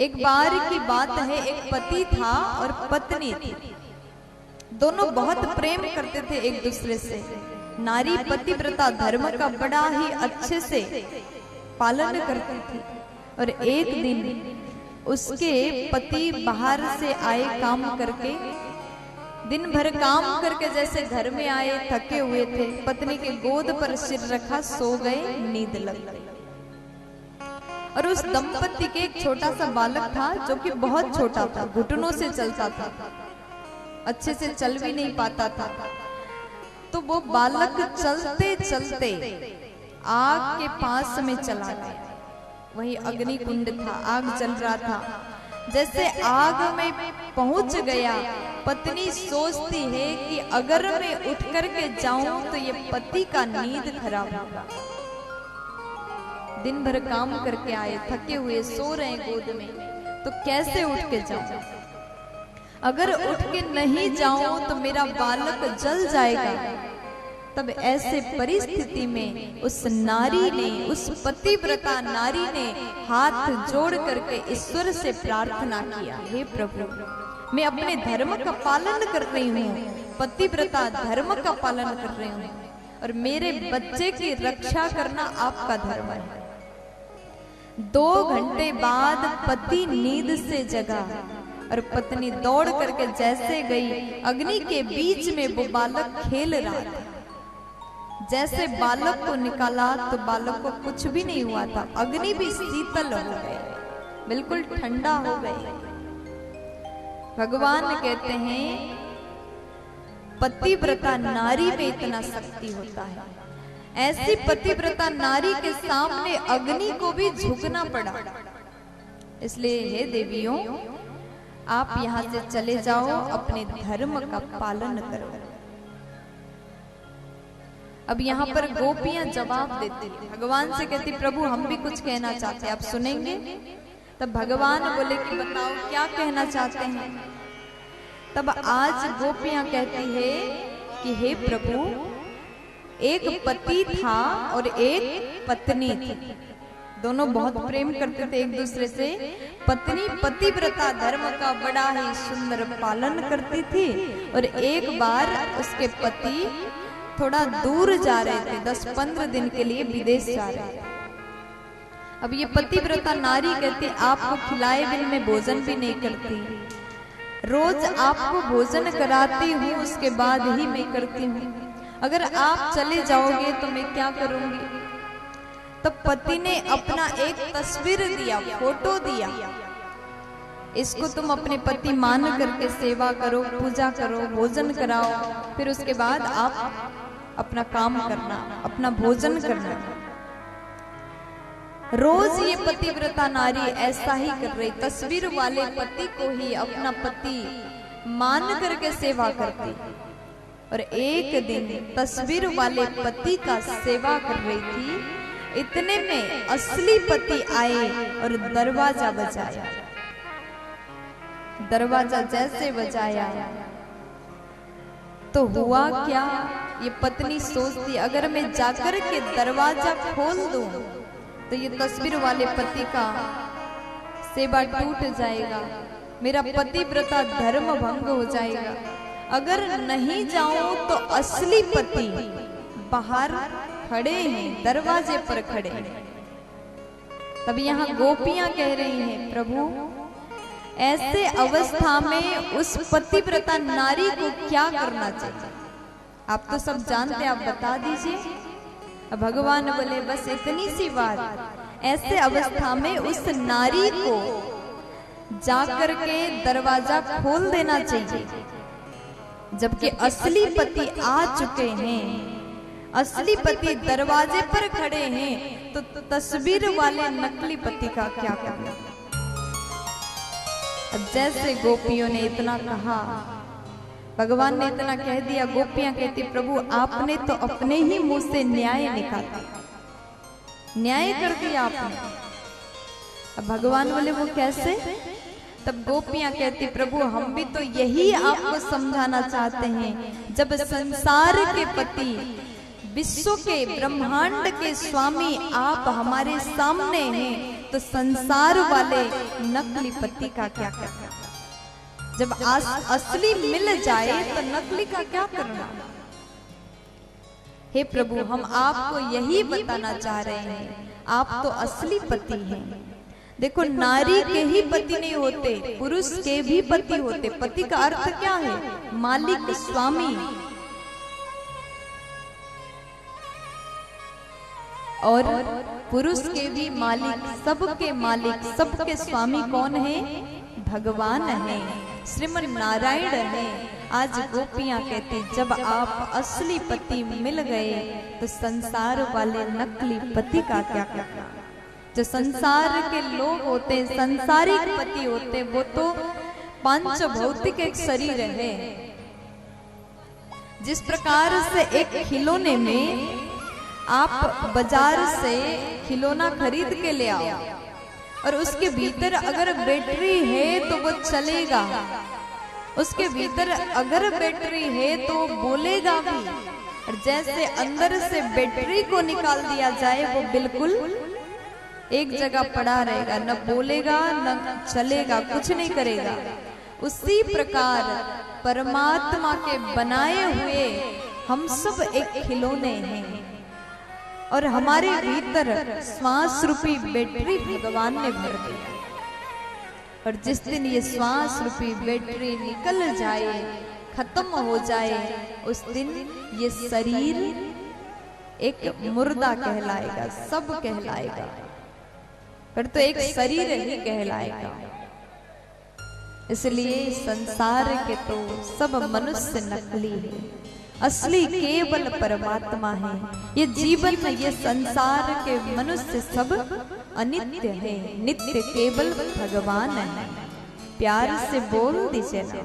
एक बार की बात है, एक पति था और पत्नी थी। दोनों बहुत प्रेम करते थे एक दूसरे से। नारी पतिव्रता धर्म का बड़ा ही अच्छे से पालन करती थी। और एक दिन उसके पति बाहर से आए काम करके, दिन भर काम करके जैसे घर में आए थके हुए थे, पत्नी के गोद पर सिर रखा, सो गए, नींद लग गई। और उस दंपति के एक छोटा सा बालक था जो कि बहुत छोटा था, घुटनों से चलता था, अच्छे से चल भी नहीं पाता था। तो वो बालक चलते चलते आग के पास में चला गया। वही अग्नि कुंड था, आग जल रहा था। जैसे आग में पहुंच गया, पत्नी सोचती है कि अगर मैं उठ करके जाऊं तो ये पति का नींद खराब होगा। दिन भर काम करके आए, थके हुए, सो रहे गोद में, तो कैसे उठ के जाऊं? अगर उठ के नहीं जाऊं तो मेरा बालक जल जाएगा। तब ऐसे परिस्थिति में उस नारी ने, उस पतिव्रता नारी ने हाथ जोड़ करके ईश्वर से प्रार्थना किया, हे प्रभु, मैं अपने धर्म का पालन कर रही हूँ, पतिव्रता धर्म का पालन कर रही हूँ, और मेरे बच्चे की रक्षा करना आपका धर्म है। 2 घंटे बाद पति नींद से जगा और पत्नी दौड़ करके जैसे गई, अग्नि के बीच में वो बालक खेल रहा था। जैसे बालक को निकाला तो बालक को कुछ भी नहीं हुआ था, अग्नि भी शीतल हो गई, बिल्कुल ठंडा हो गई। भगवान कहते हैं पतिव्रता नारी में इतना शक्ति होता है। ऐसी पतिव्रता नारी के सामने अग्नि को भी झुकना पड़ा। इसलिए हे देवियों, आप यहाँ से चले जाओ, अपने धर्म का पालन करो। अब यहाँ पर गोपियां जवाब देती है, भगवान से कहती, प्रभु हम भी कुछ कहना चाहते हैं, आप सुनेंगे? तब भगवान बोले कि बताओ क्या कहना चाहते हैं। तब आज गोपियां कहती है कि हे प्रभु, एक पति था और एक पत्नी थी। दोनों बहुत प्रेम करते थे एक दूसरे से। पत्नी पतिव्रता धर्म का बड़ा ही सुंदर पालन करती थी, और एक बार उसके पति थोड़ा दूर जा रहे थे, 10-15 दिन के लिए विदेश जा रहे थे। अब ये पतिव्रता नारी कहती, आपको खिलाए बिन मैं भोजन भी नहीं करती, रोज आपको भोजन कराती हूँ, उसके बाद ही मैं करती हूँ, अगर आप चले जाओगे तो मैं क्या करूंगी? तब पति ने अपना एक तस्वीर दिया, फोटो दिया, इसको तुम अपने पति मान करके सेवा करो, पूजा करो, भोजन कराओ, फिर उसके बाद आप अपना काम करना, अपना भोजन करना। रोज ये पतिव्रता नारी ऐसा ही कर रही, तस्वीर वाले पति को ही अपना पति मान करके सेवा करती। और एक दिन तस्वीर वाले पति का सेवा कर रही थी, इतने में असली पति आए और दरवाजा बजाया। दरवाजा जैसे बजाया तो हुआ क्या, ये पत्नी सोचती, अगर मैं जाकर के दरवाजा खोल दूं तो ये तस्वीर वाले पति का सेवा टूट जाएगा, मेरा पतिव्रता धर्म भंग हो जाएगा। अगर नहीं जाऊं तो असली पति बाहर खड़े हैं, दरवाजे पर खड़े हैं। तब यहाँ गोपियां कह रही हैं, प्रभु ऐसे अवस्था में उस पतिव्रता नारी को क्या करना चाहिए? आप तो सब जानते, आप बता दीजिए। भगवान बोले, बस इतनी सी बात, ऐसे अवस्था में उस नारी को जाकर के दरवाजा खोल देना चाहिए। जबकि असली पति आ चुके हैं, असली पति दरवाजे पर खड़े हैं, तो तस्वीर वाले नकली पति का क्या करना? अब जैसे गोपियों ने इतना कहा, भगवान ने इतना कह दिया, गोपियां कहती, प्रभु आपने तो अपने ही मुंह से न्याय निकाला, न्याय कर दिया आपने। अब भगवान बोले, वो कैसे? तब गोपियां कहती, प्रभु हम भी तो यही आपको समझाना चाहते हैं, जब संसार के पति, विश्व के ब्रह्मांड के स्वामी आप हमारे सामने हैं, तो संसार वाले नकली पति का क्या करना? जब असली मिल जाए तो नकली का क्या करना? हे प्रभु, हम आपको यही बताना चाह रहे हैं, आप तो असली पति हैं। देखो, नारी के ही पति नहीं होते, पुरुष के भी पति होते। पति का अर्थ क्या है? मालिक, स्वामी। और पुरुष के भी मालिक, सबके मालिक, सबके स्वामी कौन है? भगवान है, श्रीमन नारायण है। आज गोपियां कहती, जब आप असली पति मिल गए तो संसार वाले नकली पति का क्या करना? जो संसार के लोग होते हैं, संसारिक पति होते हैं, वो तो पंच भौतिक एक शरीर है। जिस प्रकार से एक खिलौने में आप बाजार से खिलौना खरीद के ले आओ और उसके भीतर अगर बैटरी है तो वो चलेगा, उसके भीतर अगर बैटरी है तो बोलेगा भी। और जैसे अंदर से बैटरी को निकाल दिया जाए, वो बिल्कुल एक जगह पड़ा रहेगा, न बोलेगा न चलेगा, कुछ नहीं करेगा। उसी प्रकार परमात्मा के बनाए हुए हम सब एक खिलौने हैं और हमारे भीतर श्वास रूपी बैटरी भगवान ने भर दिया। और जिस दिन ये श्वास रूपी बैटरी निकल जाए, खत्म हो जाए, उस दिन ये शरीर एक मुर्दा कहलाएगा, सब कहलाएगा, पर तो एक शरीर ही कहलाएगा। इसलिए संसार के तो सब मनुष्य नकली है, असली केवल परमात्मा है। ये जीवन में, ये संसार के मनुष्य सब अनित्य है, नित्य केवल भगवान है। प्यार से बोल दीजिए ना।